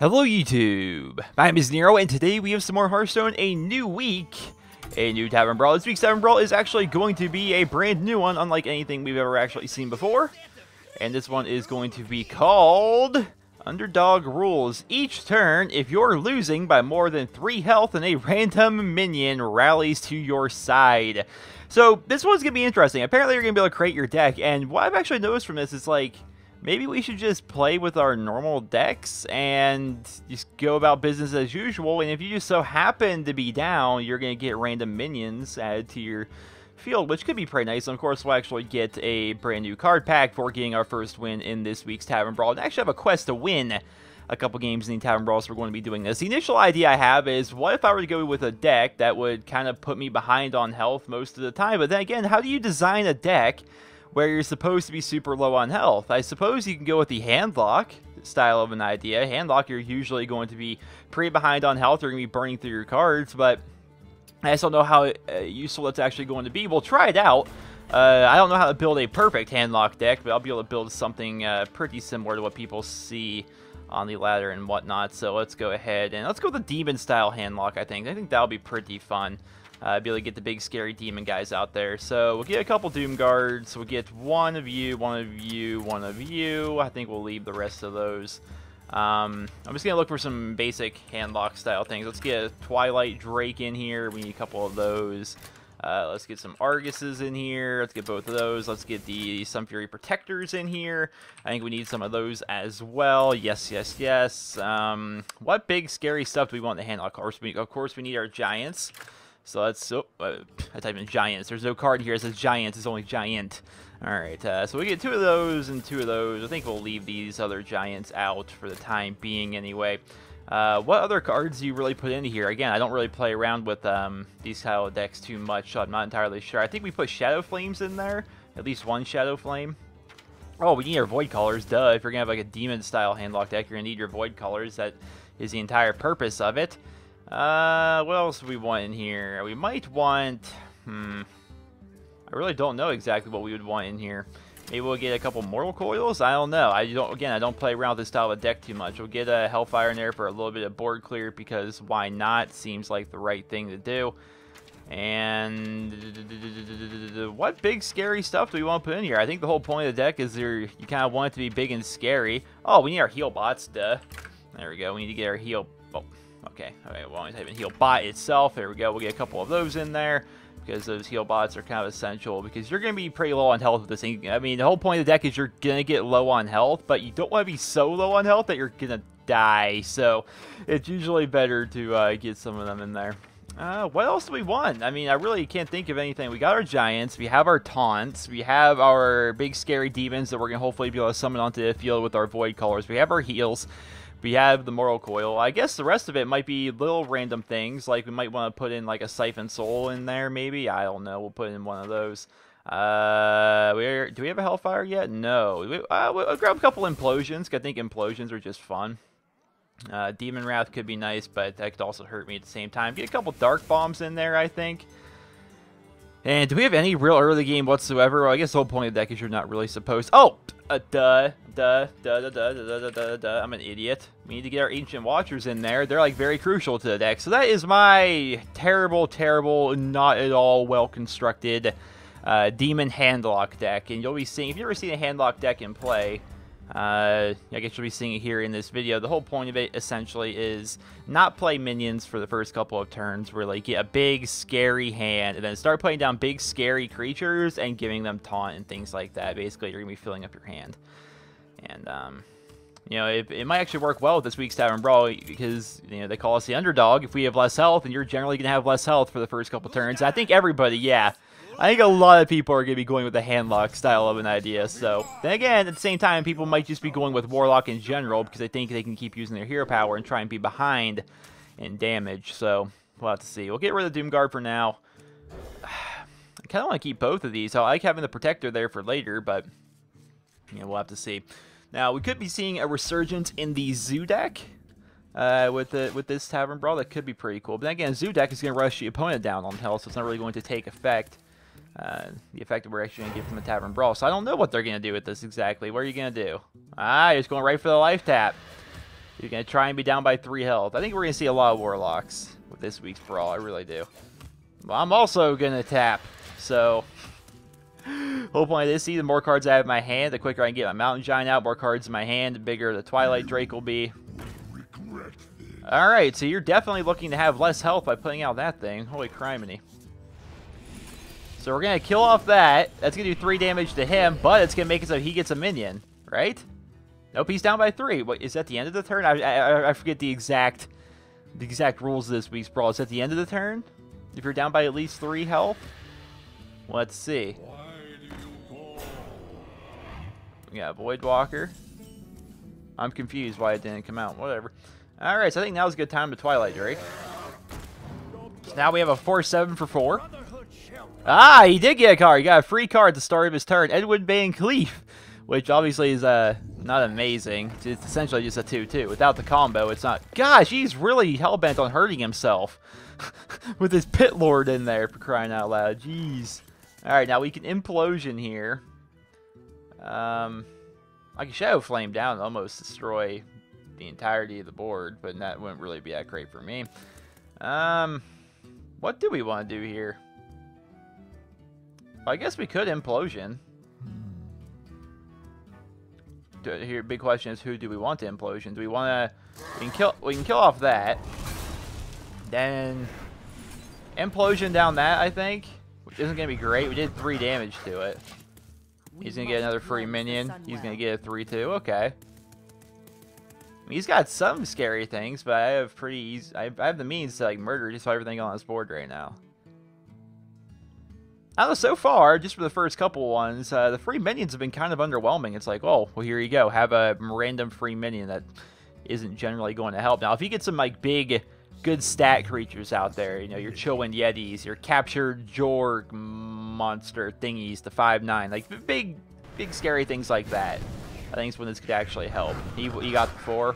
Hello YouTube, my name is Nero, and today we have some more Hearthstone, a new week, a new Tavern Brawl. This week's Tavern Brawl is actually going to be a brand new one, unlike anything we've ever actually seen before. And this one is going to be called Underdog Rules. Each turn, if you're losing by more than 3 health and a random minion rallies to your side. So this one's going to be interesting. Apparently you're going to be able to create your deck, and what I've actually noticed from this is like, maybe we should just play with our normal decks and just go about business as usual. And if you just so happen to be down, you're going to get random minions added to your field, which could be pretty nice. And of course, we'll actually get a brand new card pack for getting our first win in this week's Tavern Brawl. And I actually have a quest to win a couple games in the Tavern Brawl, so we're going to be doing this. The initial idea I have is, what if I were to go with a deck that would kind of put me behind on health most of the time? But then again, how do you design a deck where you're supposed to be super low on health? I suppose you can go with the handlock style of an idea. Handlock, you're usually going to be pretty behind on health. You're going to be burning through your cards, but I just don't know how useful it's actually going to be. We'll try it out. I don't know how to build a perfect handlock deck, but I'll be able to build something pretty similar to what people see on the ladder and whatnot. So let's go ahead and let's go with the demon style handlock. I think that'll be pretty fun. Be able to get the big scary demon guys out there. So we'll get a couple Doom Guards. We'll get one of you, one of you, one of you. I think we'll leave the rest of those. I'm just going to look for some basic handlock style things. Let's get a Twilight Drake in here. We need a couple of those. Let's get some Arguses in here. Let's get both of those. Let's get the Sun Fury Protectors in here. I think we need some of those as well. Yes, yes, yes. What big scary stuff do we want in the handlock? Of course, we need our Giants. So let's, I type in Giants. There's no card here that says Giants. It's only Giant. Alright, so we get 2 of those and 2 of those. I think we'll leave these other Giants out for the time being anyway. What other cards do you really put into here? Again, I don't really play around with these style of decks too much, so I'm not entirely sure. I think we put Shadow Flames in there. At least one Shadow Flame. Oh, we need our Void Callers, duh. If you're going to have like a demon-style handlock deck, you're going to need your Void Callers. That is the entire purpose of it. What else do we want in here? We might want, I really don't know exactly what we would want in here. Maybe we'll get a couple Mortal Coils? I don't know. I don't play around with this style of deck too much. We'll get a Hellfire in there for a little bit of board clear, because why not? Seems like the right thing to do. And what big scary stuff do we want to put in here? I think the whole point of the deck is you kind of want it to be big and scary. Oh, we need our heal bots, duh. There we go. We need to get our heal. Oh, okay. Alright, well, I'm typing heal bot itself. There we go. We'll get a couple of those in there, because those heal bots are kind of essential, because you're going to be pretty low on health with this thing. I mean, the whole point of the deck is you're going to get low on health, but you don't want to be so low on health that you're going to die. So it's usually better to get some of them in there. What else do we want? I mean, I really can't think of anything. We got our Giants, we have our Taunts, we have our big scary demons that we're going to hopefully be able to summon onto the field with our Void Callers. We have our heals. We have the Mortal Coil. I guess the rest of it might be little random things, like we might want to put in like a Siphon Soul in there, maybe. I don't know. We'll put in one of those. Do we have a Hellfire yet? No. We'll grab a couple Implosions. I think Implosions are just fun. Demon Wrath could be nice, but that could also hurt me at the same time. Get a couple Dark Bombs in there, I think. And do we have any real early game whatsoever? Well, I guess the whole point of the deck is you're not really supposed... Oh! Duh. I'm an idiot. We need to get our Ancient Watchers in there. They're, like, very crucial to the deck. So that is my terrible, not at all well-constructed Demon Handlock deck. And you'll be seeing... If you've ever seen a Handlock deck in play... I guess you'll be seeing it here in this video. The whole point of it, essentially, is not play minions for the first couple of turns. Really get a big, scary hand, and then start putting down big, scary creatures and giving them taunt and things like that. Basically, you're going to be filling up your hand. And, you know, it might actually work well with this week's Tavern Brawl, because, you know, they call us the underdog. If we have less health, and you're generally going to have less health for the first couple turns. I think everybody, yeah. I think a lot of people are going to be going with the handlock style of an idea. So, then again, at the same time, people might just be going with Warlock in general, because they think they can keep using their hero power and try and be behind in damage. So, we'll have to see. We'll get rid of Doomguard for now. I kind of want to keep both of these. I like having the Protector there for later, but, you know, we'll have to see. Now, we could be seeing a resurgence in the Zoo deck with this Tavern Brawl. That could be pretty cool. But then again, Zoo deck is going to rush the opponent down on health, so it's not really going to take effect. The effect that we're actually going to give them a Tavern Brawl. So I don't know what they're going to do with this exactly. What are you going to do? Ah, you're just going right for the life tap. You're going to try and be down by 3 health. I think we're going to see a lot of Warlocks with this week's Brawl. I really do. Well, I'm also going to tap. So, whole point of this, the more cards I have in my hand, the quicker I can get my Mountain Giant out. More cards in my hand, the bigger the Twilight Drake will be. Alright, so you're definitely looking to have less health by putting out that thing. Holy criminy. So we're going to kill off that. That's going to do 3 damage to him, but it's going to make it so he gets a minion, right? Nope, he's down by 3. What, is that the end of the turn? I forget the exact rules of this week's Brawl. Is that the end of the turn? If you're down by at least 3 health? Let's see. We got Voidwalker. I'm confused why it didn't come out. Whatever. Alright, so I think now's a good time to Twilight Drake. So now we have a 4-7 for 4. Ah, he did get a card. He got a free card at the start of his turn. Edwin Van Cleef, which obviously is not amazing. It's essentially just a 2-2. Without the combo, it's not... Gosh, he's really hellbent on hurting himself. With his Pit Lord in there, for crying out loud. Jeez. Alright, now we can Implosion here. I can Shadow Flame down and almost destroy the entirety of the board, but that wouldn't really be that great for me. What do we want to do here? Well, I guess we could Implosion. Here, big question is, who do we want to Implosion? Do we want to... We can kill off that. Then... Implosion down that, I think. Which isn't going to be great. We did 3 damage to it. He's going to get another free minion. He's going to get a 3-2. Okay. He's got some scary things, but I have pretty easy... I have the means to, like, murder just about everything on this board right now. I don't know, so far, just for the first couple ones, the free minions have been kind of underwhelming. It's like, oh, well, here you go. Have a random free minion that isn't generally going to help. Now, if you get some, like, big, good stat creatures out there, you know, your Chillwind Yetis, your Captured Jorg monster thingies, the 5/9, like, big, scary things like that, I think is when this could actually help. He got the 4.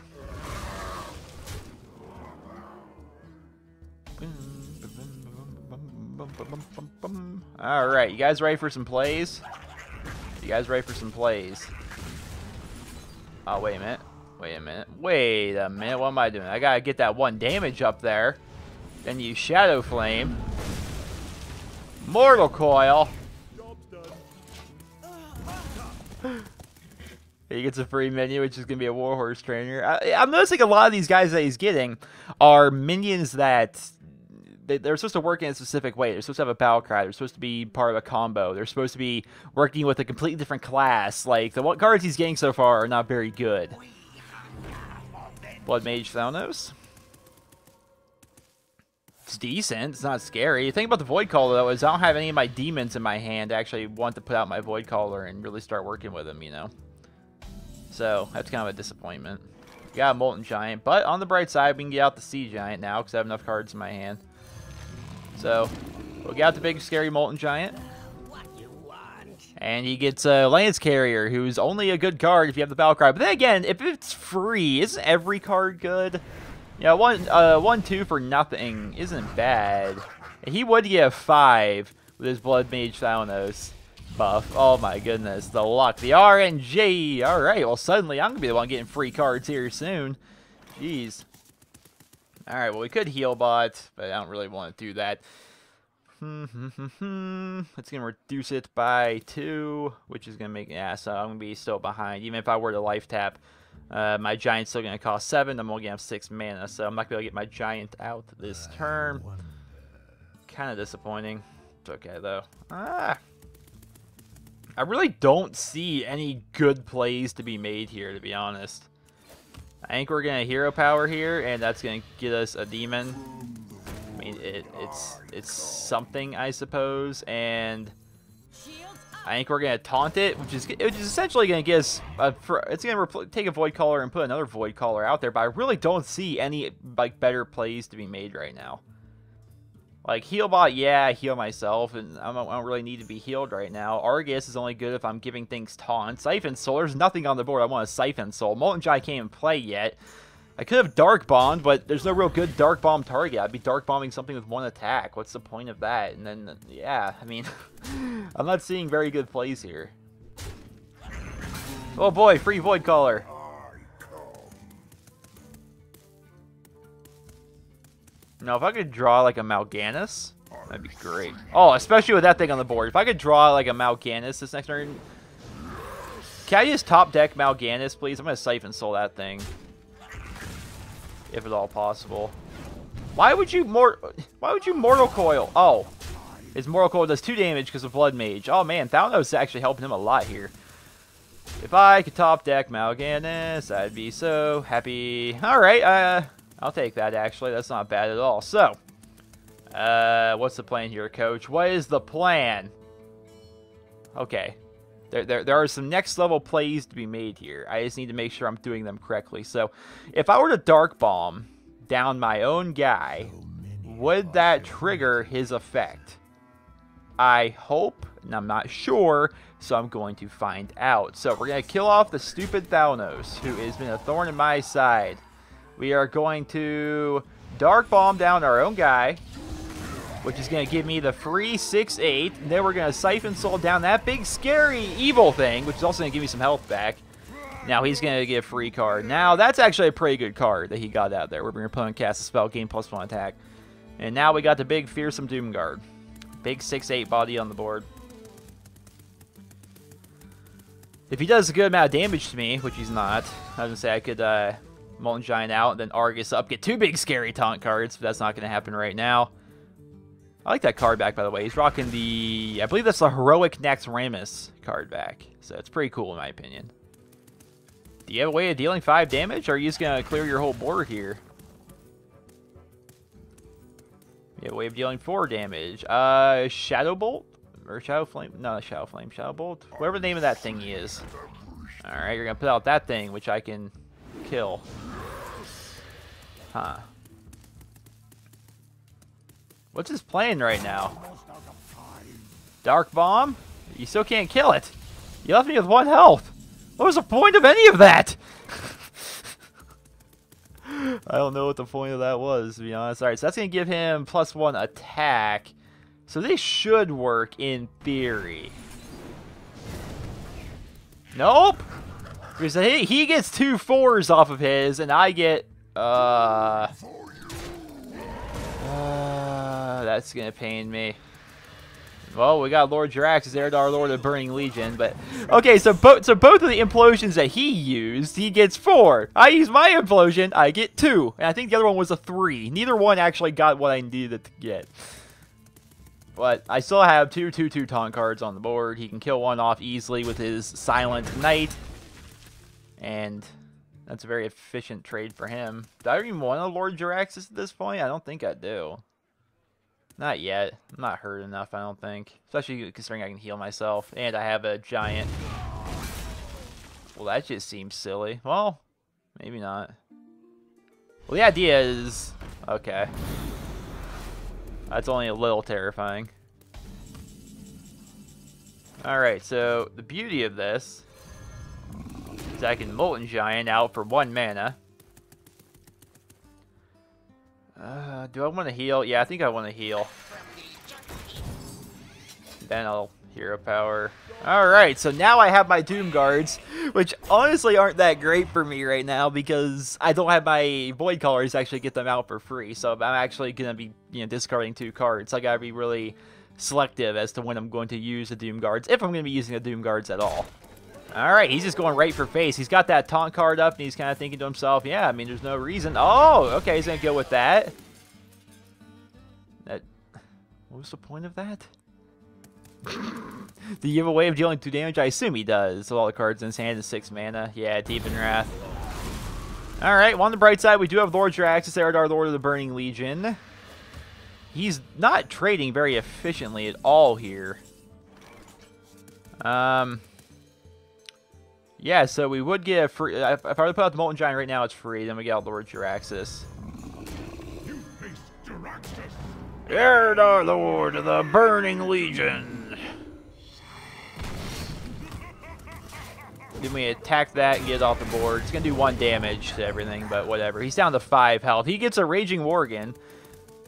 Alright, you guys ready for some plays? You guys ready for some plays? Oh, wait a minute. Wait a minute. Wait a minute. What am I doing? I gotta get that 1 damage up there. Then use Shadow Flame. Mortal Coil. He gets a free minion, which is going to be a Warhorse Trainer. I'm noticing a lot of these guys that he's getting are minions that... They're supposed to work in a specific way. They're supposed to have a battle cry. They're supposed to be part of a combo. They're supposed to be working with a completely different class. Like, the cards he's getting so far are not very good. Blood Mage Thanos. It's decent. It's not scary. The thing about the Void Caller, though, is I don't have any of my demons in my hand to actually want to put out my Void Caller and really start working with him, you know? So, that's kind of a disappointment. Got a Molten Giant, but on the bright side, we can get out the Sea Giant now because I have enough cards in my hand. So, we'll get out the big, scary Molten Giant. And he gets a Lance Carrier, who's only a good card if you have the Battle Cry. But then again, if it's free, isn't every card good? Yeah, 1/2 for nothing isn't bad. He would get a 5 with his Blood Mage Thanos buff. Oh my goodness, the luck. The RNG! Alright, well suddenly I'm going to be the one getting free cards here soon. Jeez. Alright, well we could heal bot, but I don't really want to do that. It's going to reduce it by 2, which is going to make... Yeah, so I'm going to be still behind. Even if I were to life tap, my Giant's still going to cost 7. I'm only going to have 6 mana, so I'm not going to get my Giant out this turn. Kind of disappointing. It's okay, though. I really don't see any good plays to be made here, to be honest. I think we're going to Hero Power here, and that's going to get us a Demon. I mean, it's something, I suppose, and I think we're going to Taunt it, which is essentially going to get us... it's going to take a Void Caller and put another Void Caller out there, but I really don't see any like better plays to be made right now. Like, Healbot, yeah, I heal myself, and I don't really need to be healed right now. Argus is only good if I'm giving things Taunt. Siphon Soul, there's nothing on the board I want to Siphon Soul. Molten Giant can't even play yet. I could have Dark Bombed, but there's no real good Dark Bomb target. I'd be Dark Bombing something with 1 attack. What's the point of that? And then, yeah, I mean, I'm not seeing very good plays here. Oh boy, free Void Caller. Now, if I could draw like a Mal'Ganis, that'd be great. Oh, especially with that thing on the board. If I could draw like a Mal'Ganis this next turn. Can I just top deck Mal'Ganis, please? I'm going to Siphon Soul that thing. If at all possible. Why would you Mortal Coil? Oh. His Mortal Coil does 2 damage because of Blood Mage. Oh man, Thanos is actually helping him a lot here. If I could top deck Mal'Ganis, I'd be so happy. Alright, I'll take that actually. That's not bad at all. So, what's the plan here, Coach? What is the plan? Okay. There are some next level plays to be made here. I just need to make sure I'm doing them correctly. So, if I were to Dark Bomb down my own guy, would that trigger his effect? I hope, and I'm not sure, so I'm going to find out. So, we're going to kill off the stupid Thanos, who has been a thorn in my side. We are going to Dark Bomb down our own guy, which is going to give me the free 6/8. And then we're going to Siphon Soul down that big, scary, evil thing, which is also going to give me some health back. Now he's going to get a free card. Now, that's actually a pretty good card that he got out there. We're going to put on cast a spell, gain +1 attack. And now we got the big, fearsome Doomguard. Big 6/8 body on the board. If he does a good amount of damage to me, which he's not, I was going to say I could Molten Giant out, and then Argus up, get 2 big, scary taunt cards, but that's not going to happen right now. I like that card back, by the way. He's rocking the, I believe that's the Heroic Naxxramas card back. So it's pretty cool, in my opinion. Do you have a way of dealing 5 damage, or are you just going to clear your whole board here? You have a way of dealing 4 damage. Shadow Bolt? Or Shadow Flame? No, Shadow Flame. Shadow Bolt? Whatever the name of that thingy is. Alright, you're going to put out that thing, which I can kill. Huh. What's his plan right now? Dark Bomb? You still can't kill it. You left me with 1 health. What was the point of any of that? I don't know what the point of that was, to be honest. Alright, so that's going to give him +1 attack. So this should work in theory. Nope! Because he gets 2 4s off of his, and I get... that's gonna pain me. Well, we got Lord Jiraxis there, our Lord of Burning Legion, but okay. So both of the implosions that he used, he gets 4. I use my implosion, I get 2, and I think the other one was a 3. Neither one actually got what I needed to get. But I still have 2 taunt cards on the board. He can kill 1 off easily with his Silent Knight, and that's a very efficient trade for him. Do I even want a Lord Jiraxis at this point? I don't think I do. Not yet. I'm not hurt enough, I don't think. Especially considering I can heal myself. And I have a giant. Well, that just seems silly. Well, maybe not. Well, the idea is... Okay. That's only a little terrifying. Alright, so the beauty of this is I can Molten Giant out for 1 mana. Do I want to heal? Yeah, I think I want to heal. Then I'll Hero Power. Alright, so now I have my Doom Guards, which honestly aren't that great for me right now because I don't have my Void Callers to actually get them out for free. So I'm actually going to be, discarding 2 cards. I got to be really selective as to when I'm going to use the Doom Guards, if I'm going to be using the Doom Guards at all. Alright, he's just going right for face. He's got that taunt card up, and he's kind of thinking to himself, yeah, I mean, there's no reason. Oh, okay, he's going to go with that. What was the point of that? Do you have a way of dealing 2 damage? I assume he does. So all the cards in his hand is 6 mana. Yeah, Deep in Wrath. Alright, well, on the bright side, we do have Lord Jiraxis, Eridar, Lord of the Burning Legion. He's not trading very efficiently at all here. Yeah, so we would get a free... If I were to put out the Molten Giant right now, it's free. Then we get out Lord Jiraxis. You face Jiraxis. Eridar, Lord of the Burning Legion. Then we attack that and get it off the board. It's going to do 1 damage to everything, but whatever. He's down to 5 health. He gets a Raging Worgen.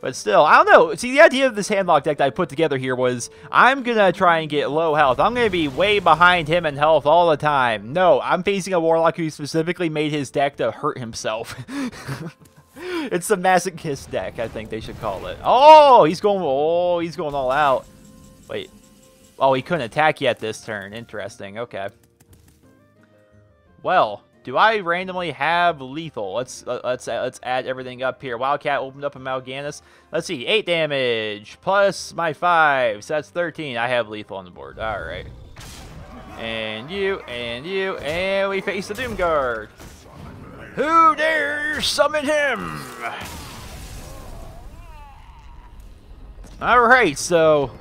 But still, I don't know. See, the idea of this handlock deck that I put together here was I'm going to try and get low health. I'm going to be way behind him in health all the time. No, I'm facing a Warlock who specifically made his deck to hurt himself. It's the Masochist deck, I think they should call it. Oh, he's going all out. Wait. Oh, he couldn't attack yet this turn. Interesting. Okay. Well, do I randomly have lethal? Let's add everything up here. Wildcat opened up a Mal'Ganis. Let's see. 8 damage plus my 5. So that's 13. I have lethal on the board. All right. And you, and we face the Doom Guard. Who dare summon him? All right, so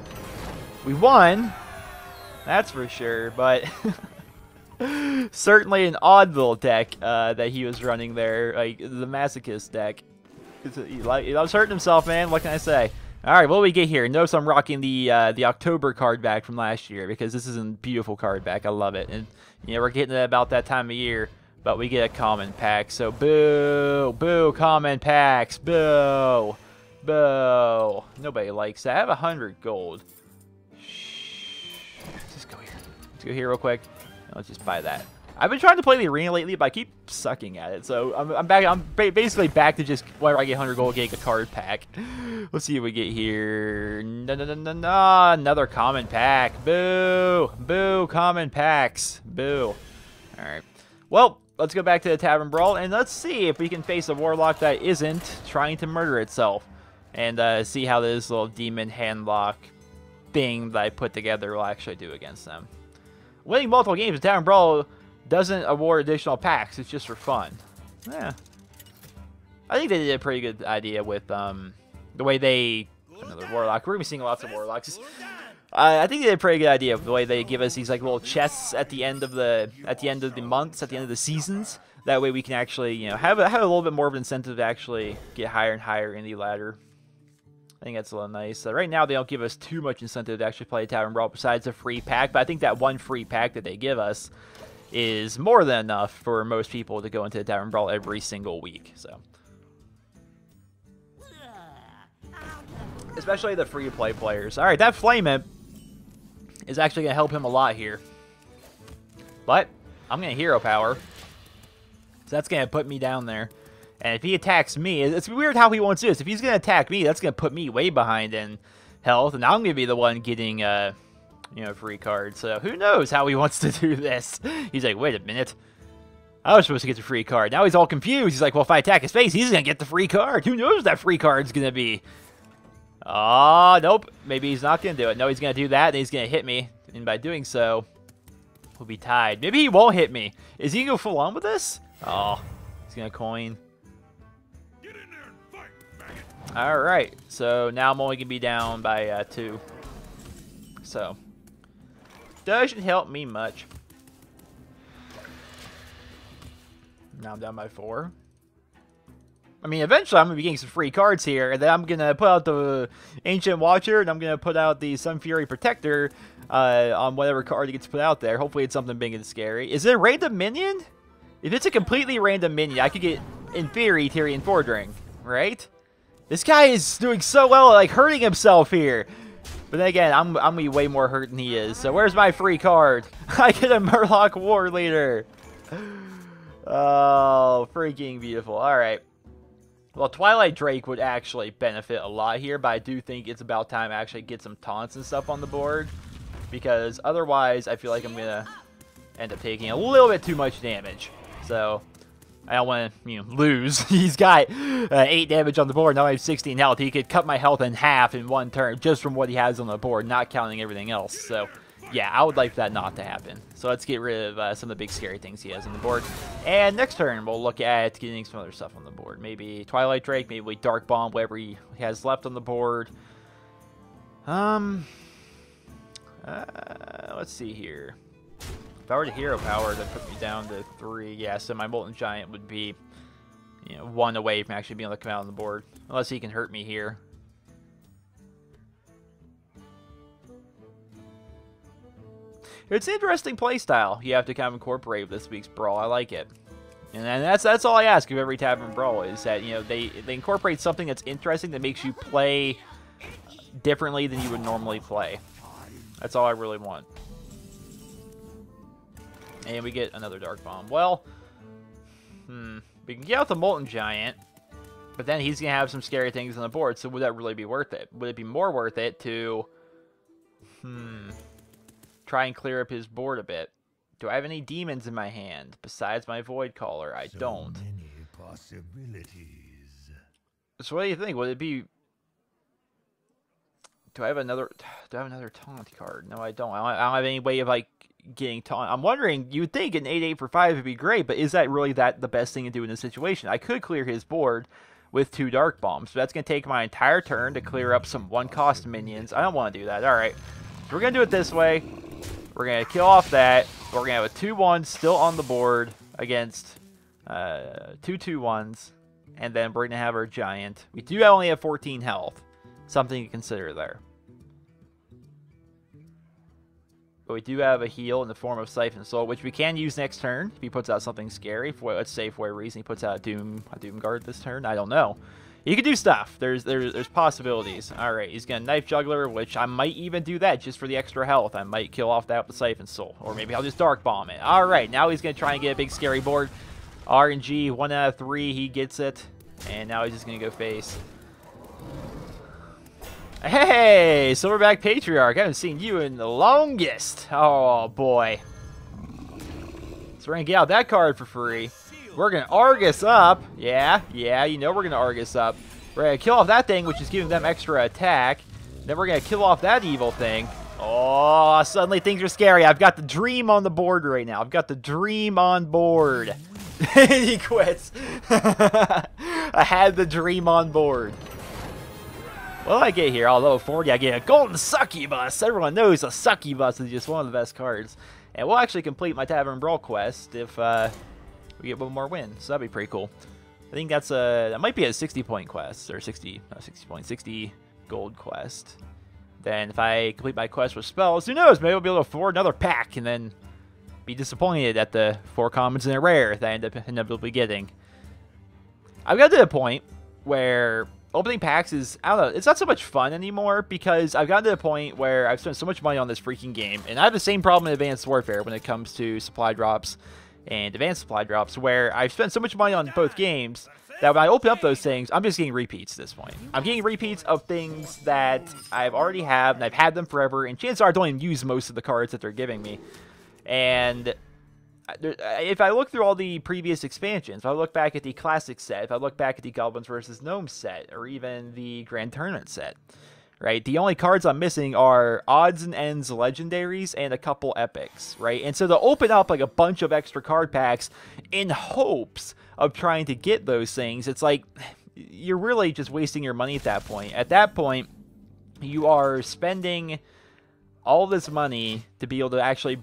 we won. That's for sure, but certainly an odd little deck that he was running there, like the Masochist deck. He loves hurting himself, man. What can I say? All right, what do we get here? Notice I'm rocking the October card back from last year because this is a beautiful card back. I love it, and you know we're getting it about that time of year. But we get a common pack, so boo, boo, common packs, boo, boo. Nobody likes that. I have 100 gold. Let's just go here. Let's go here real quick. Let's just buy that. I've been trying to play the arena lately, but I keep sucking at it. So I'm back. I'm basically back to just whenever I get 100 gold, getting a card pack. Let's see what we get here. No, another common pack. Boo, boo, common packs. Boo. All right. Well, let's go back to the Tavern Brawl, and let's see if we can face a Warlock that isn't trying to murder itself. And see how this little demon handlock thing that I put together will actually do against them. Winning multiple games in Tavern Brawl doesn't award additional packs. It's just for fun. Yeah. I think they did a pretty good idea with the way they... Another Warlock. We're going to be seeing lots of Warlocks. I think they did a pretty good idea of the way they give us these like little chests at the end of the months, at the end of the seasons. That way we can actually, you know, have a little bit more of an incentive to actually get higher and higher in the ladder. I think that's a little nice. Right now they don't give us too much incentive to actually play Tavern Brawl besides a free pack, but I think that one free pack that they give us is more than enough for most people to go into the Tavern Brawl every single week. So, especially the free-to-play players. All right, that Flame Imp is actually going to help him a lot here. But I'm going to Hero Power. So that's going to put me down there. And if he attacks me, it's weird how he wants this. If he's going to attack me, that's going to put me way behind in health. And I'm going to be the one getting, you know, free cards. So who knows how he wants to do this. He's like, wait a minute. I was supposed to get the free card. Now he's all confused. He's like, well, if I attack his face, he's going to get the free card. Who knows what that free card's going to be? Oh, nope. Maybe he's not going to do it. No, he's going to do that, and he's going to hit me. And by doing so, we'll be tied. Maybe he won't hit me. Is he going to go full on with this? Oh, he's going to coin. Get in there and fight, maggot. All right. So now I'm only going to be down by 2. So, doesn't help me much. Now I'm down by 4. I mean, eventually I'm going to be getting some free cards here, and then I'm going to put out the Ancient Watcher, and I'm going to put out the Sun Fury Protector on whatever card gets put out there. Hopefully it's something big and scary. Is it a random minion? If it's a completely random minion, I could get, in theory, Tyrion Fordring, right? This guy is doing so well at, like, hurting himself here. But then again, I'm going to be way more hurt than he is. So where's my free card? I get a Murloc War Leader. Oh, freaking beautiful. All right. Well, Twilight Drake would actually benefit a lot here, but I do think it's about time I actually get some taunts and stuff on the board. Because otherwise, I feel like I'm going to end up taking a little bit too much damage. So, I don't want to, you know, lose. He's got 8 damage on the board, now I have 16 health. He could cut my health in half in one turn just from what he has on the board, not counting everything else. So, yeah, I would like that not to happen. So let's get rid of some of the big scary things he has on the board. And next turn, we'll look at getting some other stuff on the board. Maybe Twilight Drake, maybe Dark Bomb, whatever he has left on the board. Let's see here. If I were to Hero Power, that put me down to 3. Yeah, so my Molten Giant would be, you know, 1 away from actually being able to come out on the board. Unless he can hurt me here. It's an interesting playstyle you have to kind of incorporate with this week's Brawl. I like it. And that's all I ask of every Tavern Brawl is that, you know, they incorporate something that's interesting that makes you play differently than you would normally play. That's all I really want. And we get another Dark Bomb. Well, we can get out the Molten Giant. But then he's going to have some scary things on the board, so would that really be worth it? Would it be more worth it to try and clear up his board a bit? Do I have any demons in my hand besides my Void Caller? I don't. So many possibilities. So what do you think? Would it be... Do I have another taunt card? No, I don't. I don't have any way of, like, getting taunt. I'm wondering, you would think an 8/8 for 5 would be great, but is that really the best thing to do in this situation? I could clear his board with 2 Dark Bombs, so that's going to take my entire turn to clear up some 1-cost minions. I don't want to do that. Alright, so we're going to do it this way. We're going to kill off that. We're going to have a 2/1 still on the board against 2 2/1s, and then we're going to have our giant. We do only have 14 health. Something to consider there. But we do have a heal in the form of Siphon Soul, which we can use next turn if he puts out something scary. For, let's say for a reason he puts out a Doom Guard this turn. I don't know. He could do stuff. There's possibilities. All right, he's gonna Knife Juggler, which I might even do that just for the extra health. I might kill off that with the Siphon Soul, or maybe I'll just Dark Bomb it. All right, now he's gonna try and get a big scary board. RNG 1 out of 3, he gets it, and now he's just gonna go face. Hey, Silverback Patriarch. I haven't seen you in the longest. Oh, boy. So we're going to get out that card for free. We're going to Argus up. Yeah, you know we're going to Argus up. We're going to kill off that thing, which is giving them extra attack. Then we're going to kill off that evil thing. Oh, suddenly things are scary. I've got the Dream on the board right now. I've got the Dream on board. He quits. I had the Dream on board. What do I get here? Although 40, I get a Golden Succubus. Everyone knows a Succubus is just one of the best cards. And we'll actually complete my Tavern Brawl quest if we get one more win. So that'd be pretty cool. I think that might be a 60-point quest, or 60 gold quest. Then if I complete my quest with spells, who knows? Maybe I'll be able to afford another pack and then be disappointed at the 4 commons and a rare that I end up inevitably getting. I've got to the point where opening packs is, I don't know, it's not so much fun anymore because I've gotten to the point where I've spent so much money on this freaking game, and I have the same problem in Advanced Warfare when it comes to supply drops and advanced supply drops, where I've spent so much money on both games that when I open up those things, I'm just getting repeats at this point. I'm getting repeats of things that I've already have, and I've had them forever, and chances are I don't even use most of the cards that they're giving me. And if I look through all the previous expansions, if I look back at the Classic set, if I look back at the Goblins vs. Gnomes set, or even the Grand Tournament set, right, the only cards I'm missing are odds and ends legendaries and a couple epics, right? And so to open up like a bunch of extra card packs in hopes of trying to get those things, it's like you're really just wasting your money at that point. At that point, you are spending all this money to be able to actually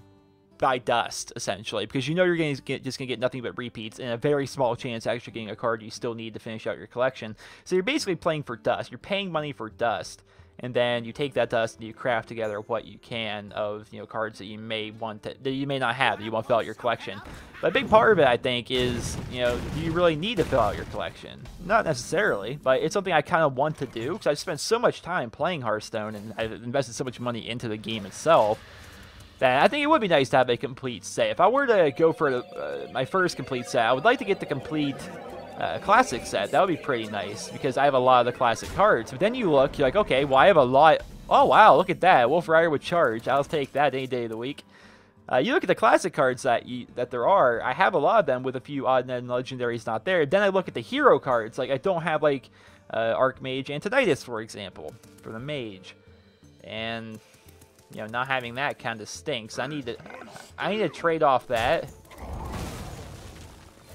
buy dust, essentially, because you know you're just going to get nothing but repeats and a very small chance actually getting a card you still need to finish out your collection. So you're basically playing for dust. You're paying money for dust, and then you take that dust and you craft together what you can of, you know, cards that you may want that you may not have, that you want to fill out your collection. But a big part of it, I think, is, you know, do you really need to fill out your collection? Not necessarily, but it's something I kind of want to do because I've spent so much time playing Hearthstone and I've invested so much money into the game itself that I think it would be nice to have a complete set. If I were to go for my first complete set, I would like to get the complete classic set. That would be pretty nice because I have a lot of the classic cards. But then you look, you're like, okay, well, I have a lot. Oh, wow, look at that. Wolf Rider with Charge. I'll take that any day of the week. You look at the classic cards that there are. I have a lot of them with a few odd and legendaries not there. Then I look at the hero cards. Like, I don't have, like, Archmage Antonidas, for example, for the Mage. And, you know, not having that kind of stinks. I need to trade off that.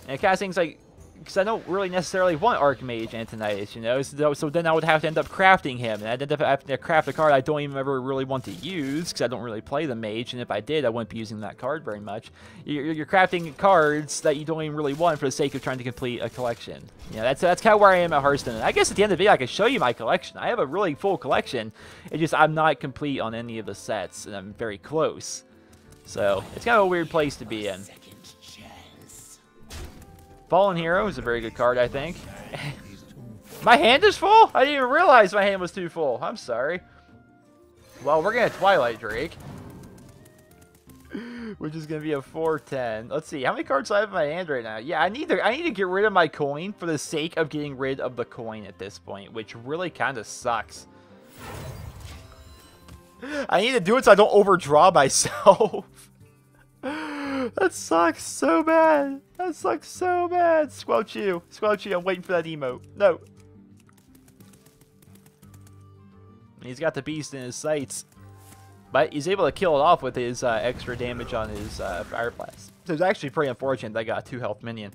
And it kind of things like, because I don't really necessarily want Archmage Antonidas, you know, so then I would have to end up crafting him, and I'd end up having to craft a card I don't even ever really want to use, because I don't really play the Mage, and if I did, I wouldn't be using that card very much. You're crafting cards that you don't even really want for the sake of trying to complete a collection. You know, that's kind of where I am at Hearthstone. And I guess at the end of the video, I can show you my collection. I have a really full collection. It's just I'm not complete on any of the sets, and I'm very close. So it's kind of a weird place to be in. Fallen Hero is a very good card, I think. My hand is full? I didn't even realize my hand was too full. I'm sorry. Well, we're going to Twilight Drake. which is gonna be a 4-10. Let's see, how many cards do I have in my hand right now? Yeah, I need to get rid of my coin for the sake of getting rid of the coin at this point, which really kind of sucks. I need to do it so I don't overdraw myself. That sucks so bad. That sucks so bad. Squelch you. Squelch you. I'm waiting for that emote. No. He's got the beast in his sights. But he's able to kill it off with his extra damage on his Fire Blast. So it's actually pretty unfortunate that I got a 2-health minion.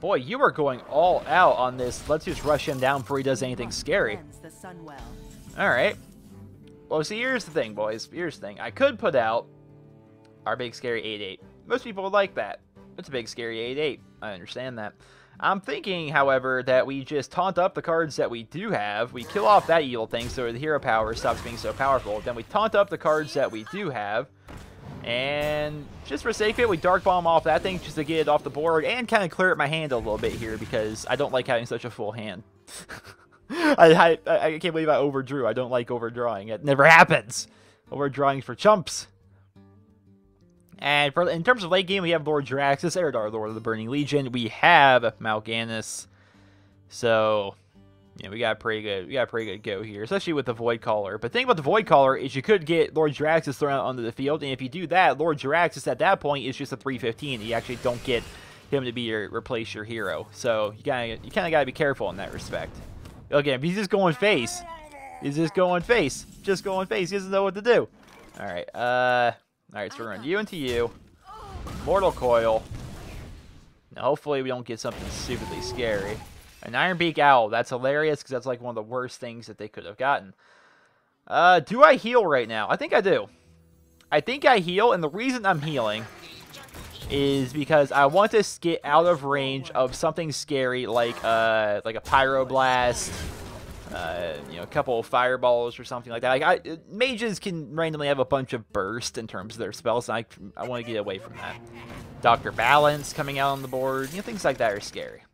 Boy, you are going all out on this. Let's just rush him down before he does anything scary. Alright. Well, see, here's the thing, boys. Here's the thing. I could put out our big scary 8-8. Most people would like that. It's a big scary 8-8. I understand that. I'm thinking, however, that we just taunt up the cards that we do have. We kill off that evil thing so the hero power stops being so powerful. Then we taunt up the cards that we do have. And just for sake of it, we Dark Bomb off that thing just to get it off the board and kind of clear up my hand a little bit here because I don't like having such a full hand. I can't believe I overdrew. I don't like overdrawing. It never happens. Overdrawing's for chumps. And in terms of late game, we have Lord Jiraxis, Eridar, Lord of the Burning Legion. We have Mal'Ganis. So, yeah, we got a pretty good go here, especially with the Void Caller. But the thing about the Void Caller is you could get Lord Jiraxis thrown out onto the field, and if you do that, Lord Jiraxis at that point is just a 315. You actually don't get him to be replace your hero. So you kind of gotta be careful in that respect. Again, if he's just going face, just going face. He doesn't know what to do. All right, Alright, so we're going to you into you. Mortal Coil. Now, hopefully we don't get something stupidly scary. An Ironbeak Owl. That's hilarious because that's like one of the worst things that they could have gotten. Do I heal right now? I think I do. I think I heal, and the reason I'm healing is because I want to get out of range of something scary like a Pyroblast. You know, a couple of fireballs or something like that. Like mages can randomly have a bunch of burst in terms of their spells, and I want to get away from that. Dr. Balance coming out on the board. You know, things like that are scary.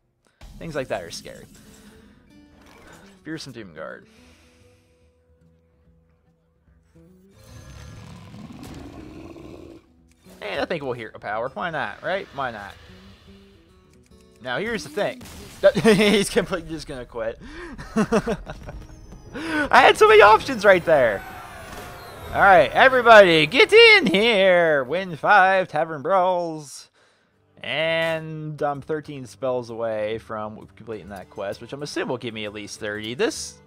Fearsome Doomguard. And I think we'll hero power. Why not, right? Why not? Now, here's the thing. He's completely just going to quit. I had so many options right there. Alright, everybody, get in here. Win 5 Tavern Brawls. And I'm 13 spells away from completing that quest, which I'm assuming will give me at least 30.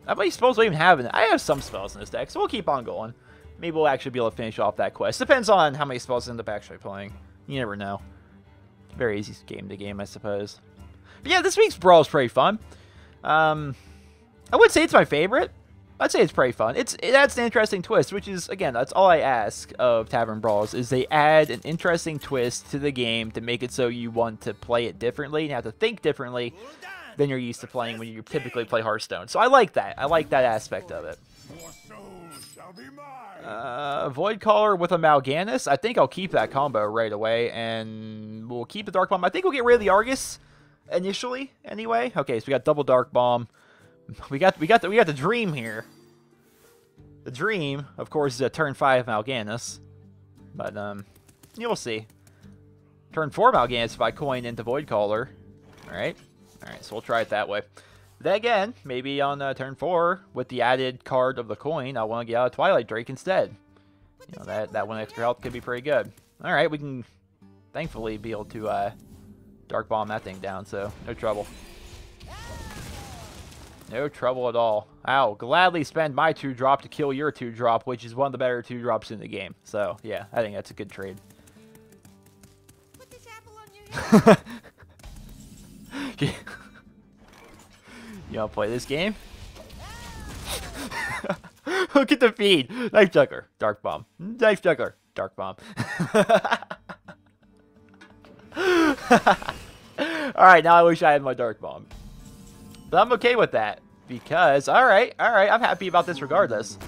How many spells do I even have in it? I have some spells in this deck, so we'll keep on going. Maybe we'll actually be able to finish off that quest. Depends on how many spells I end up actually playing. You never know. Very easy game to game, I suppose. But yeah, this week's Brawl is pretty fun. I would say it's my favorite. I'd say it's pretty fun. It adds an interesting twist, which is, again, that's all I ask of Tavern Brawls, is they add an interesting twist to the game to make it so you want to play it differently and have to think differently than you're used to playing when you typically play Hearthstone. So I like that. I like that aspect of it. Void Caller with a Mal'Ganis. I think I'll keep that combo right away, and we'll keep the Dark Bomb. I think we'll get rid of the Argus initially, anyway. Okay, so we got double Dark Bomb. We got the Dream here. The Dream, of course, is a turn 5 Mal'Ganis, but you'll see. Turn 4 Mal'Ganis if I coin into Void Caller. All right, so we'll try it that way. Then again, maybe on turn 4, with the added card of the coin, I want to get out of Twilight Drake instead. You know, that one extra health could be pretty good. Alright, we can thankfully be able to Dark Bomb that thing down, so no trouble. No trouble at all. I'll gladly spend my 2-drop to kill your 2-drop, which is one of the better 2-drops in the game. So, yeah, I think that's a good trade. Put this apple on your head. You want to play this game? Look at the feed. Knife Juggler, Dark Bomb. Knife Juggler, Dark Bomb. Alright, now I wish I had my Dark Bomb. But I'm okay with that. Because, alright, I'm happy about this regardless.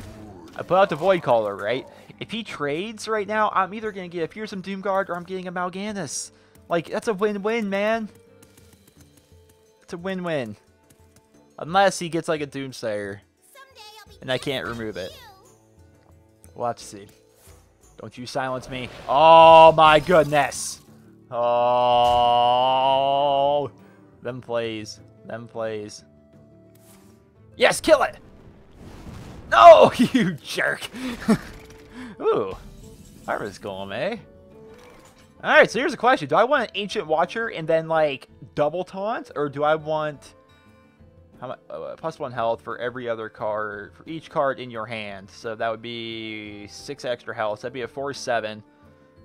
I put out the Void Caller, right? If he trades right now, I'm either going to get a Fearsome Doomguard or I'm getting a Mal'Ganis. Like, that's a win-win, man. It's a win-win. Unless he gets like a Doomsayer, Someday I'll be and I can't remove it. you. We'll have to see. Don't you silence me. Oh my goodness. Oh. Them plays. Them plays. Yes, kill it. No, you jerk. Ooh. Harvest Golem, eh? Alright, so here's a question. Do I want an Ancient Watcher and then, like, double taunt? Or do I want how much, +1 health for every other card, for each card in your hand? So that would be 6 extra health. So that'd be a 4-7.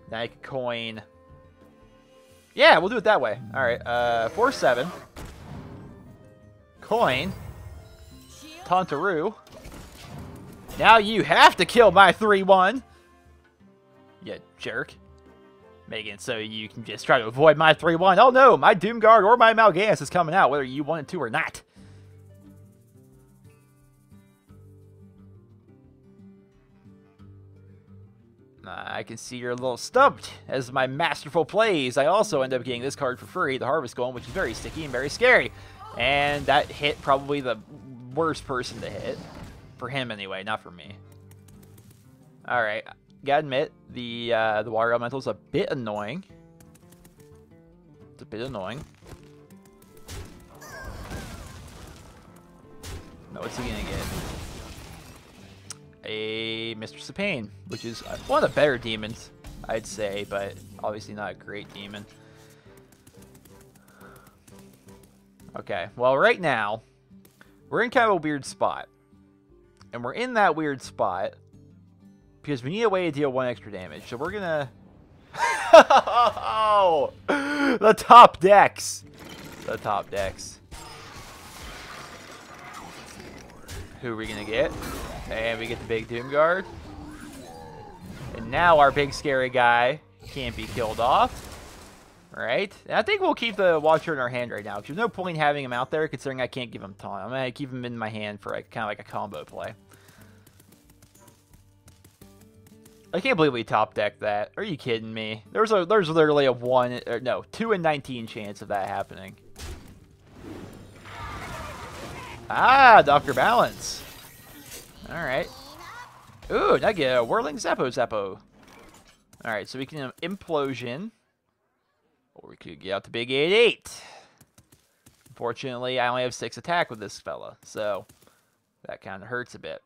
Then I could coin. Yeah, we'll do it that way. Alright, 4-7. Coin. Tauntaroo. Now you have to kill my 3-1. You jerk. Making it so you can just try to avoid my 3-1. Oh no, my Doomguard or my Mal'Ganis is coming out, whether you want it to or not. I can see you're a little stumped. As my masterful plays, I also end up getting this card for free, the Harvest Golem, which is very sticky and very scary. And that hit probably the worst person to hit. For him anyway, not for me. Alright. Gotta admit, the Water Elemental is a bit annoying. It's a bit annoying. Now, what's he gonna get? A Mistress of Pain, which is one of the better demons, I'd say, but obviously not a great demon. Okay, well, right now, we're in kind of a weird spot. And we're in that weird spot because we need a way to deal 1 extra damage. So we're gonna... Oh! The top decks! The top decks. Who are we gonna get? And we get the big Doomguard. And now our big scary guy can't be killed off. Right? And I think we'll keep the Watcher in our hand right now. Because there's no point in having him out there considering I can't give him taunt. I'm going to keep him in my hand for kind of like a combo play. I can't believe we top decked that. Are you kidding me? There's literally a 2 in 19 chance of that happening. Ah, Dr. Balance. Alright. Ooh, now get a Whirling Zappo. Alright, so we can Implosion. Or we could get out the big 8-8. Unfortunately, I only have 6 attack with this fella, so that kind of hurts a bit.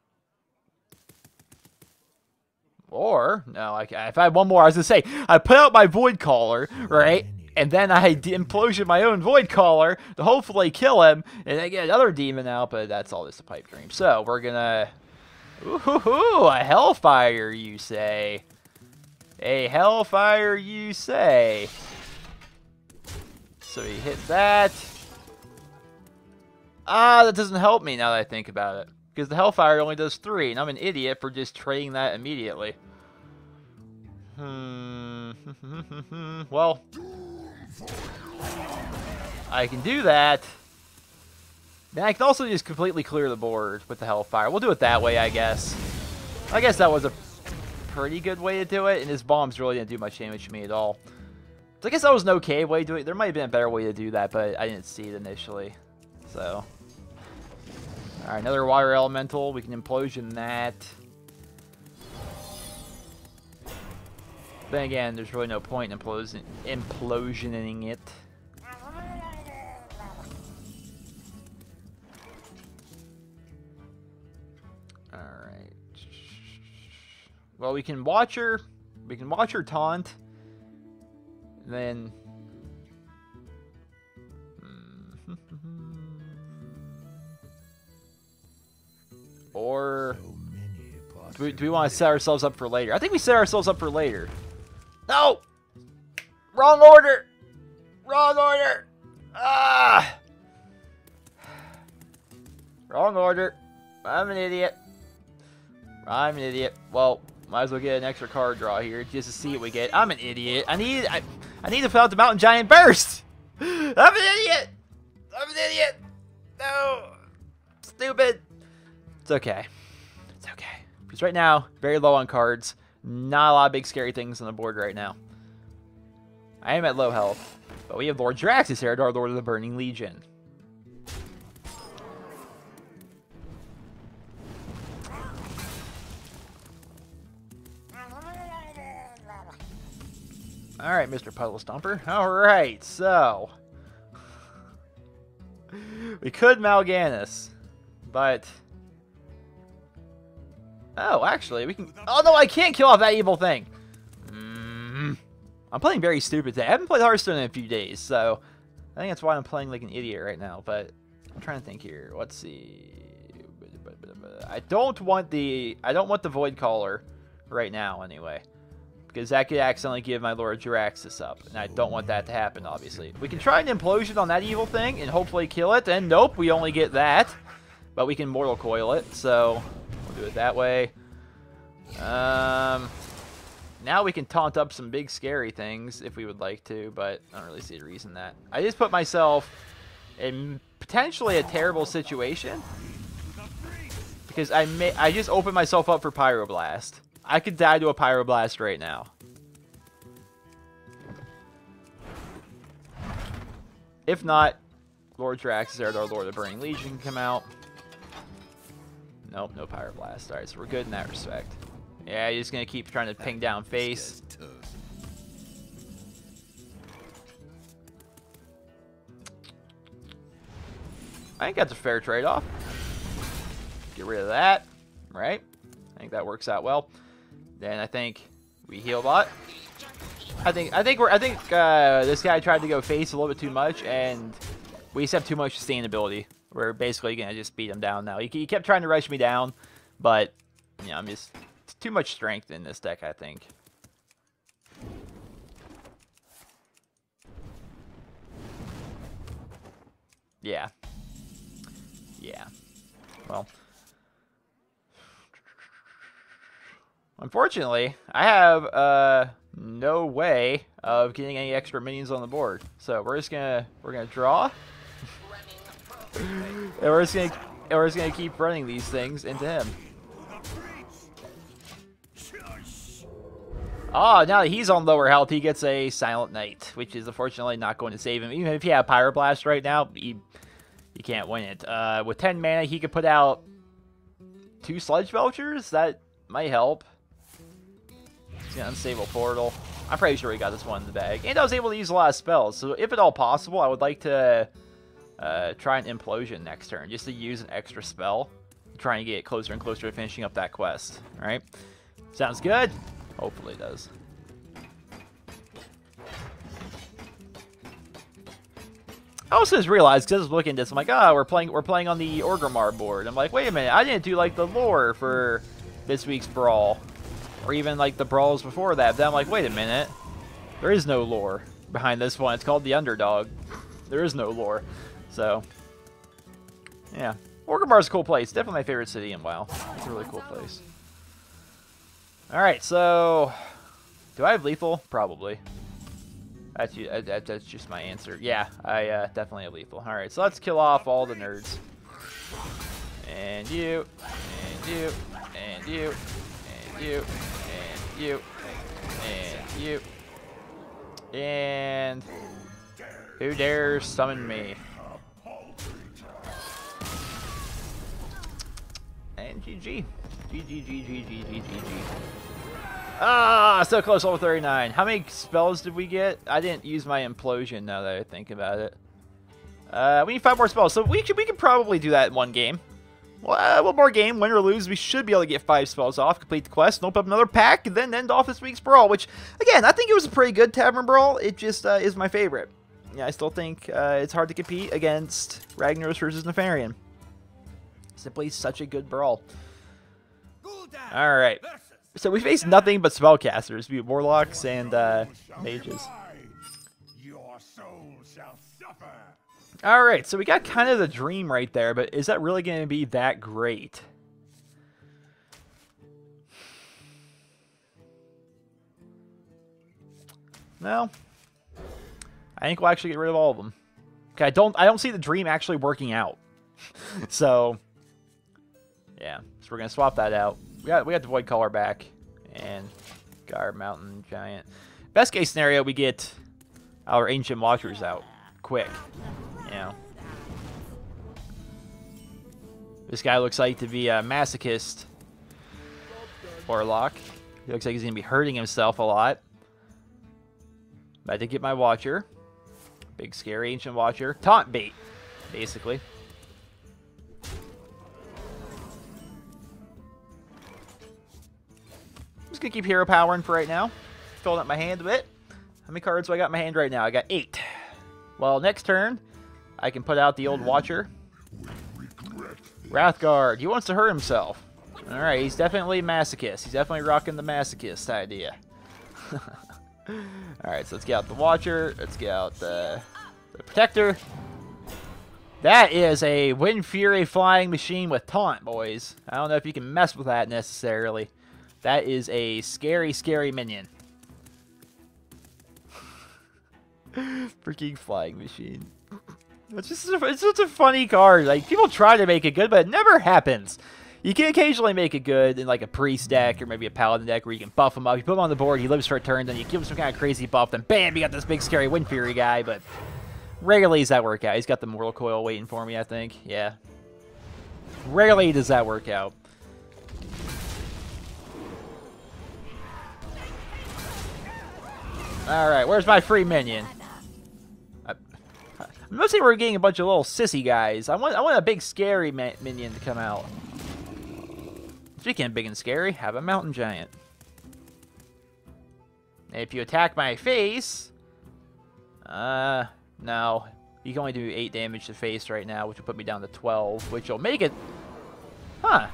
Or, no, if I had one more, I was going to say, I put out my Void Caller, right? And then I Implosion my own Void Caller to hopefully kill him, and I get another demon out, but that's all just a pipe dream. So, we're going to... Ooh, a Hellfire, you say. A Hellfire, you say. So he hit that. Ah, that doesn't help me now that I think about it. Because the Hellfire only does 3, and I'm an idiot for just trading that immediately. Well, I can do that. Then I can also just completely clear the board with the Hellfire. We'll do it that way, I guess. I guess that was a pretty good way to do it, and his bombs really didn't do much damage to me at all. So I guess that was an okay way to do it. There might have been a better way to do that, but I didn't see it initially. So. Alright, another Water Elemental. We can Implosion that. Then again, there's really no point in implosioning it. Alright. Well, we can watch her taunt. Then or do we want to set ourselves up for later? I think we set ourselves up for later. No! Wrong order! Wrong order! Ah! Wrong order. I'm an idiot. I'm an idiot. Well, might as well get an extra card draw here just to see what we get. I'm an idiot. I need to fill out the Mountain Giant Burst. I'm an idiot. I'm an idiot. No. Stupid. It's okay. It's okay. Because right now, very low on cards. Not a lot of big scary things on the board right now. I am at low health. But we have Lord Draxus here, our Lord of the Burning Legion. Alright, Mr. Puddle Stomper. Alright, so... we could Mal'Ganis, but... Oh, actually, we can... Oh, no, I can't kill off that evil thing! I'm playing very stupid today. I haven't played Hearthstone in a few days, so... I think that's why I'm playing like an idiot right now, but... I'm trying to think here. Let's see... I don't want the Void Caller right now, anyway. Because that could accidentally give my Lord Jiraxis up. And I don't want that to happen, obviously. We can try an Implosion on that evil thing and hopefully kill it. And nope, we only get that. But we can Mortal Coil it, so we'll do it that way. Now we can taunt up some big scary things if we would like to, but I don't really see a reason that. I just put myself in potentially a terrible situation. Because I just opened myself up for Pyroblast. I could die to a Pyroblast right now. If not, Lord Jiraxis or our Lord of Burning Legion can come out. Nope, no Pyroblast. Alright, so we're good in that respect. Yeah, you're just going to keep trying to ping down face. I think that's a fair trade-off. Get rid of that, right? I think that works out well. Then I think we heal bot. I think this guy tried to go face a little bit too much, and we just have too much sustainability. We're basically gonna just beat him down now. He kept trying to rush me down, but you know, it's too much strength in this deck, I think. Yeah. Yeah. Well. Unfortunately, I have no way of getting any extra minions on the board. So we're gonna draw. and we're just gonna keep running these things into him. Oh, now that he's on lower health, he gets a Silent Knight, which is unfortunately not going to save him. Even if you have Pyroblast right now, you can't win it. With 10 mana, he could put out 2 Sludge Belchers. That might help. He's got Unstable Portal. I'm pretty sure he got this one in the bag. And I was able to use a lot of spells. So if at all possible, I would like to try an Implosion next turn. Just to use an extra spell. Trying to get closer and closer to finishing up that quest. Alright? Sounds good? Hopefully it does. I also just realized, because I was looking at this, I'm like, we're playing on the Orgrimmar board. I'm like, wait a minute, I didn't do like the lore for this week's Brawl. Or even like the brawls before that. Then I'm like, wait a minute. There is no lore behind this one. It's called the Underdog. There is no lore. So, yeah. Orgrimmar's a cool place. Definitely my favorite city in WoW. It's a really cool place. Alright, so... do I have lethal? Probably. That's just my answer. Yeah, I definitely have lethal. Alright, so let's kill off all the nerds. And you. And you. And you. And you. And you. And you. And... who dares summon me? And GG. GG. Ah, so close, level 39. How many spells did we get? I didn't use my Implosion now that I think about it. We need 5 more spells, so we could probably do that in one game. Well, one more game, win or lose, we should be able to get 5 spells off, complete the quest, open up another pack, and then end off this week's Brawl, which, again, I think it was a pretty good Tavern Brawl. It just is my favorite. Yeah, I still think it's hard to compete against Ragnaros versus Nefarian. Simply such a good Brawl. Alright. So we face nothing but spellcasters, be it warlocks and mages. Your soul shall suffer. Alright, so we got kind of the dream right there, but is that really going to be that great? No. I think we'll actually get rid of all of them. Okay, I don't see the dream actually working out. So yeah, so we're gonna swap that out. We got the Void Caller back and got our Mountain Giant. Best case scenario, we get our Ancient Watchers out quick. You know, this guy looks like to be a masochist warlock. He looks like he's gonna be hurting himself a lot. I did get my Watcher. Big, scary, ancient Watcher. Taunt bait, basically. I'm just going to keep hero powering for right now. Filling up my hand a bit. How many cards do I got in my hand right now? I got 8. Well, next turn, I can put out the old Watcher. Wrathguard. He wants to hurt himself. Alright, he's definitely a masochist. He's definitely rocking the masochist idea. Alright, so let's get out the Watcher. Let's get out the Protector. That is a Wind Fury flying machine with taunt, boys. I don't know if you can mess with that necessarily. That is a scary, scary minion. Freaking flying machine. It's such a funny card. Like, people try to make it good, but it never happens. You can occasionally make it good in like a priest deck or maybe a paladin deck where you can buff him up. You put him on the board, he lives for a turn, then you give him some kind of crazy buff, then bam, you got this big scary Wind Fury guy. But rarely does that work out. He's got the Mortal Coil waiting for me, I think. Yeah. Rarely does that work out. Alright, where's my free minion? Mostly we're getting a bunch of little sissy guys. I want a big scary minion to come out. Speaking of big and scary, have a mountain giant. If you attack my face, no, you can only do 8 damage to face right now, which will put me down to 12, which will make it, that'd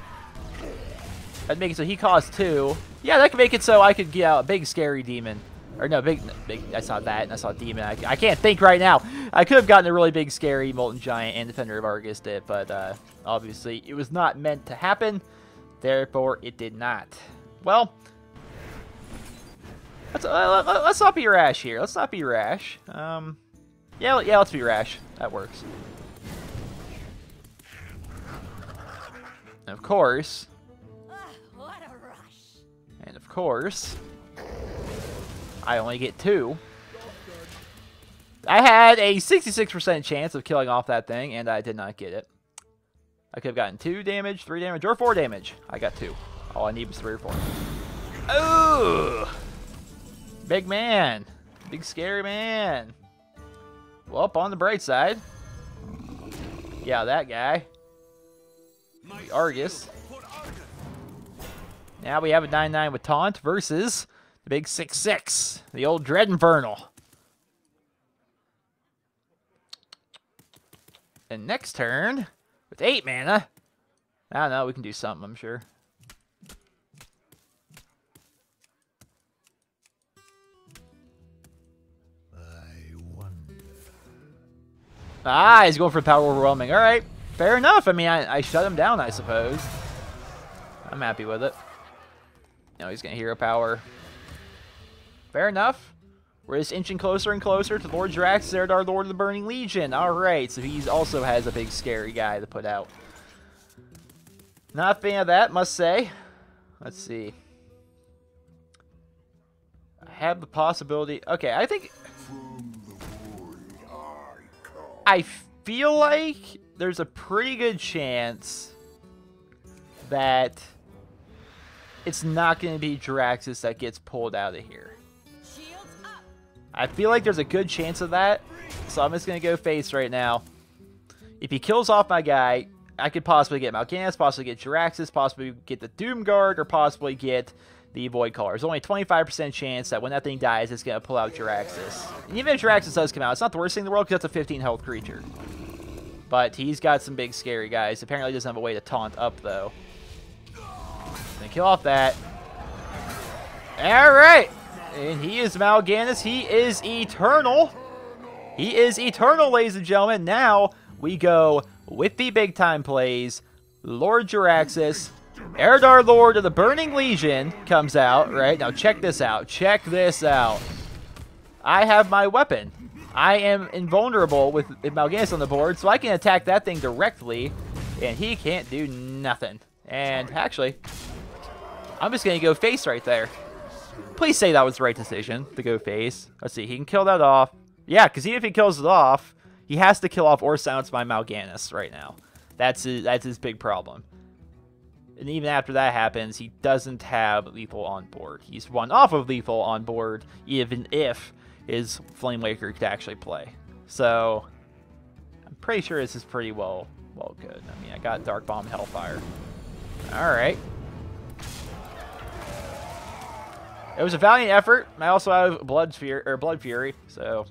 make it so he costs 2. Yeah, that could make it so I could get out a big scary demon. Or no, big. I saw that, and I saw Demon. I can't think right now. I could have gotten a really big, scary Molten Giant and Defender of Argus did, but obviously it was not meant to happen. Therefore, it did not. Well, let's not be rash here. Let's not be rash. Yeah, let's be rash. That works. And of course. What a rush. And of course. I only get 2. I had a 66% chance of killing off that thing, and I did not get it. I could have gotten 2 damage, 3 damage, or 4 damage. I got 2. All I need was 3 or 4. Ooh! Big man. Big scary man. Well, up on the bright side. Yeah, that guy. The Argus. Now we have a 9/9 with Taunt versus the big 6/6. The old Dread Infernal. And next turn, with 8 mana, I don't know, we can do something, I'm sure. I wonder. Ah, he's going for power overwhelming. All right, fair enough. I mean, I shut him down, I suppose. I'm happy with it. No, he's going to hero power. Fair enough. We're just inching closer and closer to Lord Drax, our Lord of the Burning Legion. All right, so he also has a big scary guy to put out. Not a fan of that, must say. Let's see. I have the possibility. Okay, I think. I feel like there's a pretty good chance that it's not going to be Draxus that gets pulled out of here. I feel like there's a good chance of that, so I'm just going to go face right now. If he kills off my guy, I could possibly get Mal'Ganis, possibly get Jiraxis, possibly get the Doomguard, or possibly get the Void Caller. There's only a 25% chance that when that thing dies, it's going to pull out Jiraxis. And even if Jiraxis does come out, it's not the worst thing in the world because that's a 15 health creature. But he's got some big scary guys. Apparently he doesn't have a way to taunt up, though. Gonna kill off that. Alright! And he is Mal'Ganis. He is eternal. He is eternal, ladies and gentlemen. Now we go with the big time plays. Lord Jiraxis, Eredar, Lord of the Burning Legion, comes out. Right now, check this out. Check this out. I have my weapon. I am invulnerable with Mal'Ganis on the board, so I can attack that thing directly, and he can't do nothing. And actually, I'm just gonna go face right there. Please say that was the right decision to go face. Let's see, he can kill that off. Yeah, because even if he kills it off, he has to kill off or silence my Mal'Ganis right now. That's his big problem. And even after that happens, he doesn't have lethal on board. He's one off of lethal on board, even if his Flame Waker to actually play. So I'm pretty sure this is pretty well good. I mean, I got Dark Bomb, Hellfire. All right. It was a valiant effort. I also have Blood Fury, so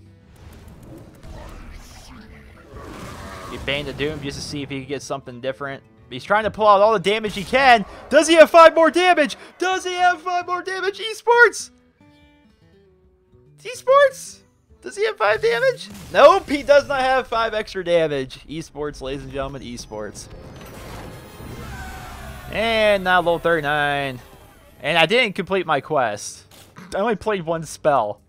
he banned the Doom just to see if he could get something different. He's trying to pull out all the damage he can. Does he have 5 more damage? Does he have 5 more damage? Esports! Esports! Does he have 5 damage? Nope, he does not have 5 extra damage. Esports, ladies and gentlemen, esports. And now level 39. And I didn't complete my quest. I only played 1 spell.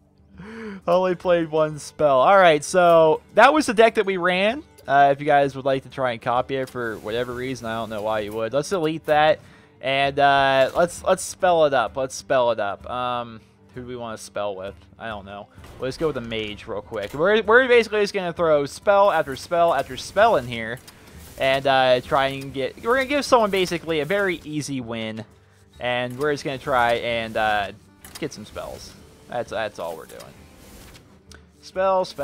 Alright, so that was the deck that we ran. If you guys would like to try and copy it for whatever reason, I don't know why you would. Let's delete that. And let's spell it up. Who do we want to spell with? I don't know. Let's go with a mage real quick. We're basically just going to throw spell after spell after spell in here. And try and get... We're going to give someone basically a very easy win. And we're just going to try and get some spells. That's all we're doing. Spell. So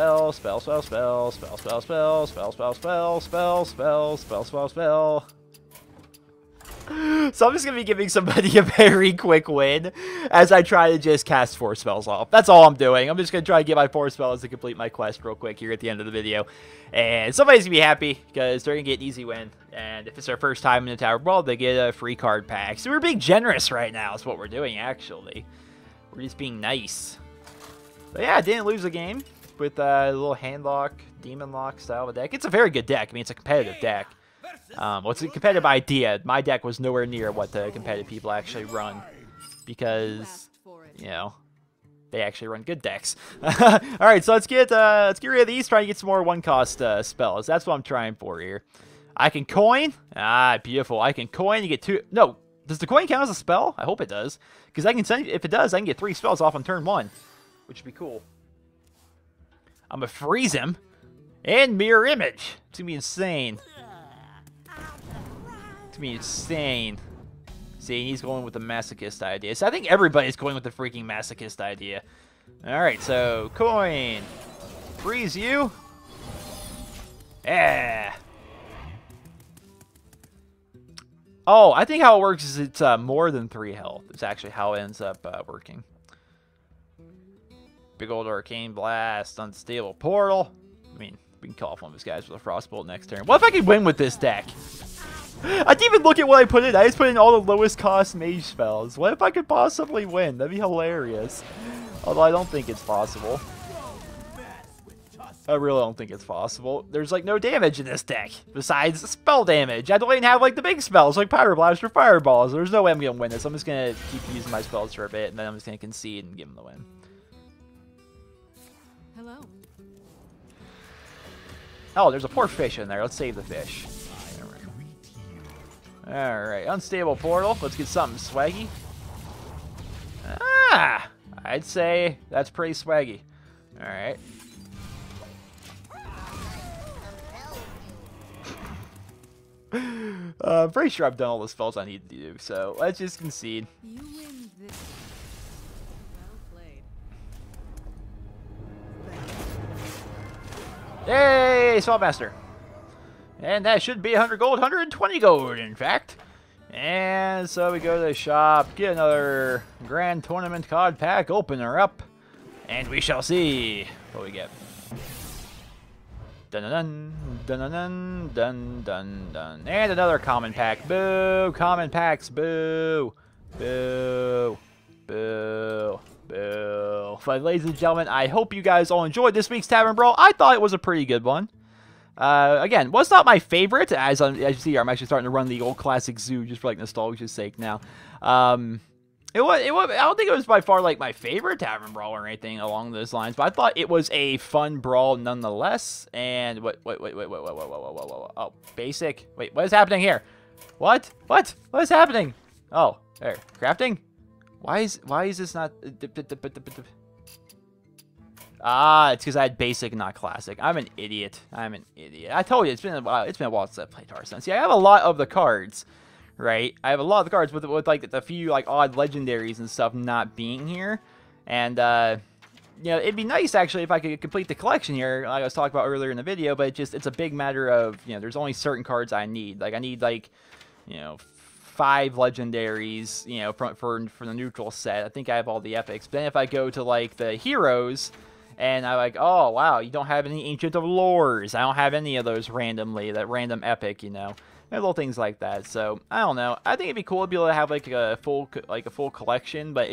I'm just going to be giving somebody a very quick win as I try to just cast 4 spells off. That's all I'm doing. I'm just going to try to get my 4 spells to complete my quest real quick here at the end of the video. And somebody's going to be happy because they're going to get an easy win. And if it's their first time in the Tavern Brawl, they get a free card pack. So we're being generous right now is what we're doing, actually. We're just being nice. But yeah, I didn't lose a game with a little handlock, demon lock style of deck. It's a very good deck. I mean, it's a competitive deck. Well, it's a competitive idea. My deck was nowhere near what the competitive people actually run because, you know, they actually run good decks. All right, so let's get rid of these. Try and get some more 1-cost spells. That's what I'm trying for here. I can coin. Ah, beautiful. I can coin. You get 2. No, does the coin count as a spell? I hope it does, because I can send. If it does, I can get 3 spells off on turn 1, which would be cool. I'm gonna freeze him and mirror image. It's gonna be insane. It's gonna be insane. See, he's going with the masochist idea. So I think everybody's going with the freaking masochist idea. Alright, so coin. Freeze you. Yeah. Oh, I think how it works is it's more than 3 health. It's actually how it ends up working. Big old Arcane Blast, Unstable Portal. I mean, we can call off one of these guys with a Frostbolt next turn. What if I could win with this deck? I didn't even look at what I put in. I just put in all the lowest cost mage spells. What if I could possibly win? That'd be hilarious. Although I don't think it's possible. I really don't think it's possible. There's like no damage in this deck besides spell damage. I don't even have like the big spells like Pyro Blast or Fireballs. There's no way I'm gonna win this. I'm just gonna keep using my spells for a bit and then I'm just gonna concede and give him the win. Hello. Oh, there's a poor fish in there. Let's save the fish. Alright, Unstable Portal. Let's get something swaggy. Ah! I'd say that's pretty swaggy. Alright. I'm pretty sure I've done all the spells I need to do, so let's just concede. You win this. Well played. Yay! Saltmaster. And that should be 100 gold, 120 gold, in fact. And so we go to the shop, get another Grand Tournament card pack, open her up, and we shall see what we get. Dun dun dun dun dun dun dun. And another common pack. Boo! Common packs. Boo! Boo! Boo! Boo! But ladies and gentlemen, I hope you guys all enjoyed this week's Tavern Brawl. I thought it was a pretty good one. Again, was not my favorite. As you see, I'm actually starting to run the old classic zoo just for like nostalgia's sake now. It was. I don't think it was by far like my favorite Tavern Brawl or anything along those lines, but I thought it was a fun brawl nonetheless. And wait. Oh, basic. Wait, what is happening here? What is happening? Oh, there. Crafting? Why is this not? Ah, it's because I had basic, not classic. I'm an idiot. I told you it's been a while. It's been a while since I played Hearthstone. See, I have a lot of the cards, right? I have a lot of the cards with like the few like odd legendaries and stuff not being here, and you know, it'd be nice actually if I could complete the collection here, like I was talking about earlier in the video. But it's a big matter of, you know, there's only certain cards I need. Like I need like, you know, 5 legendaries, you know, for the neutral set. I think I have all the epics. But then if I go to like the heroes, and I'm like, oh wow, you don't have any Ancient of Lores. I don't have any of those randomly. That random epic, you know. Little things like that. So I don't know. I think it'd be cool to be able to have like a full collection, but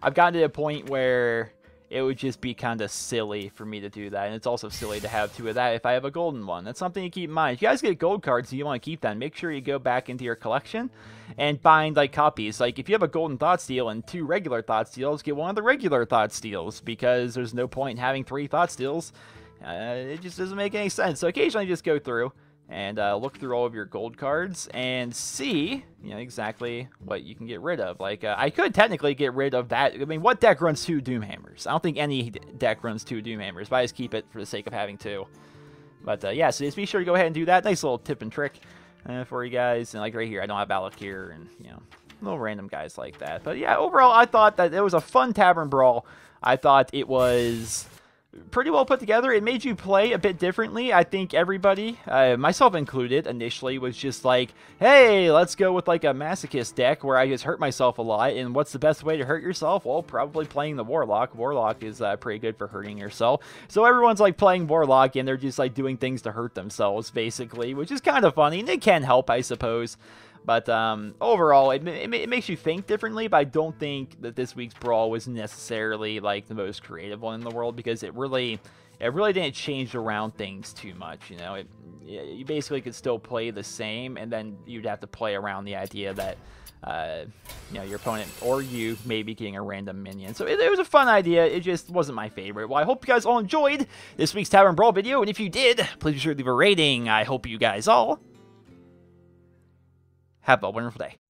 I've gotten to a point where it would just be kind of silly for me to do that, and it's also silly to have 2 of that if I have a golden one. That's something to keep in mind. If you guys get gold cards and you want to keep them, make sure you go back into your collection and find like copies. Like if you have a golden thought steal and 2 regular thought steals, get one of the regular thought steals, because there's no point in having 3 thought steals. It just doesn't make any sense. So occasionally just go through and look through all of your gold cards and see, you know, exactly what you can get rid of. Like, I could technically get rid of that. I mean, what deck runs 2 Doomhammers? I don't think any deck runs 2 Doomhammers, but I just keep it for the sake of having 2. But, yeah, so just be sure to go ahead and do that. Nice little tip and trick for you guys. And, like, right here, I don't have Alec here, and, you know, little random guys like that. But, yeah, overall, I thought that it was a fun Tavern Brawl. I thought it was pretty well put together. It made you play a bit differently. I think everybody, myself included, initially was just like, hey, let's go with like a masochist deck where I just hurt myself a lot. And what's the best way to hurt yourself? Well, probably playing the Warlock. Warlock is pretty good for hurting yourself. So everyone's like playing Warlock, and they're just like doing things to hurt themselves, basically, which is kind of funny. And it can help, I suppose. But overall, it makes you think differently, but I don't think that this week's Brawl was necessarily like the most creative one in the world, because it really didn't change around things too much, you know. You basically could still play the same, and then you'd have to play around the idea that, you know, your opponent or you may be getting a random minion. So it was a fun idea. It just wasn't my favorite. Well, I hope you guys all enjoyed this week's Tavern Brawl video, and if you did, please be sure to leave a rating. I hope you guys all have a wonderful day.